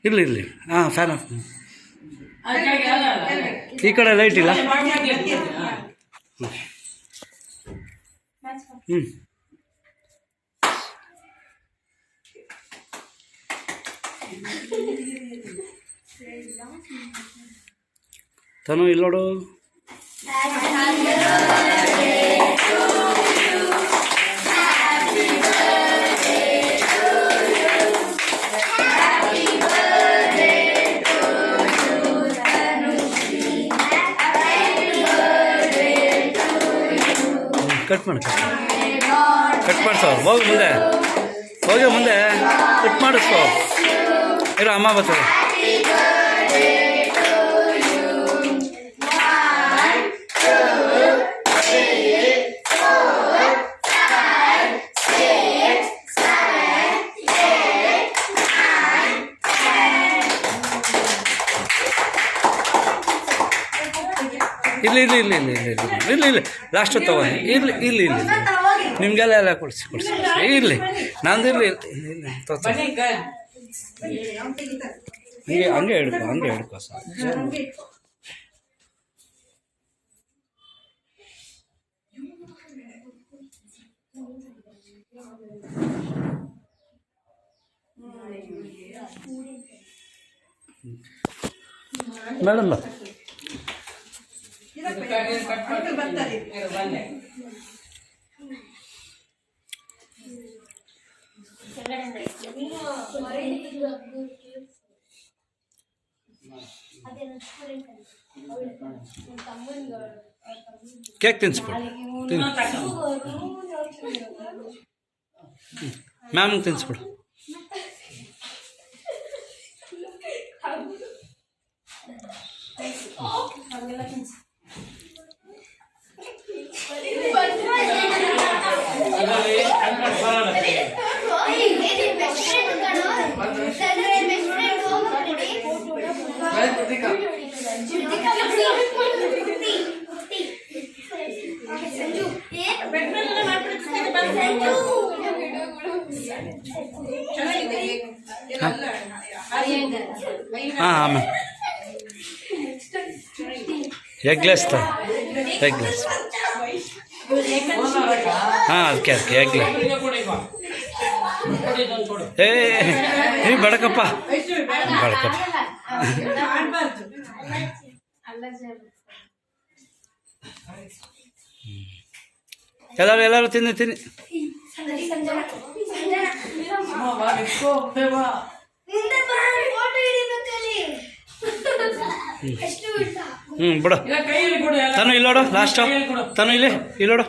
ಇರಲಿ ಇರಲಿ. ಹಾಂ, ಫ್ಯಾನ್ ಆಫ್. ಈ ಕಡೆ ಲೈಟ್ ಇಲ್ಲ. ಹ್ಞೂ ತನು ಇಲ್ಲೋಡು. ಕಟ್ ಮಾಡಿ ಕಟ್ ಮಾಡಿಸೋ. ಹೋಗಿ ಮುಂದೆ, ಹೋಗಿ ಮುಂದೆ ಕಟ್ ಮಾಡಿಸ್ಕೋ. ಇರೋ ಅಮ್ಮ ಬರ್ತದೆ. ಇಲ್ಲಿ ಇಲ್ಲಿ ಇಲ್ಲಿ ಇಲ್ಲಿ ಇಲ್ಲಿ ಇಲ್ಲಿ ಇಲ್ಲಿ ಲಾಸ್ಟ್ ತಗೊಂಡು ಇರಲಿ ಇಲ್ಲಿ ಇಲ್ಲಿ ನಿಮಗೆಲ್ಲ ಎಲ್ಲ ಕೊಡಿಸಿ ಇರಲಿ. ನಂದು ಇರಲಿ ಹಂಗೆ ಹಿಡ್ಕೊ ಸರ್. ಮೇಡಮ್ ಕೇಕ್ ತಿನ್ಸ್ಬಿಡು. ಮ್ಯಾಮ್ ತಿನ್ಸ್ಬಿಡು. ಹಾಂ ಆಮೇಲೆ ಎಗ್ಲೆಸ್ ಎಗ್ಲೆಸ್. ಹಾಂ ಅದಕ್ಕೆ ಎಗ್ಲೆಸ್. ಏ ಬಡಕಪ್ಪ ಬಡಕಪ್ಪ. ಎಲ್ಲರೂ ತಿನ್ನಿ ತಿನ್ನಿ. ಬಿಡು. ತನು ಇಲ್ಲೋಡು ಲಾಸ್ಟು. ತನು ಇಲ್ಲೋಡು.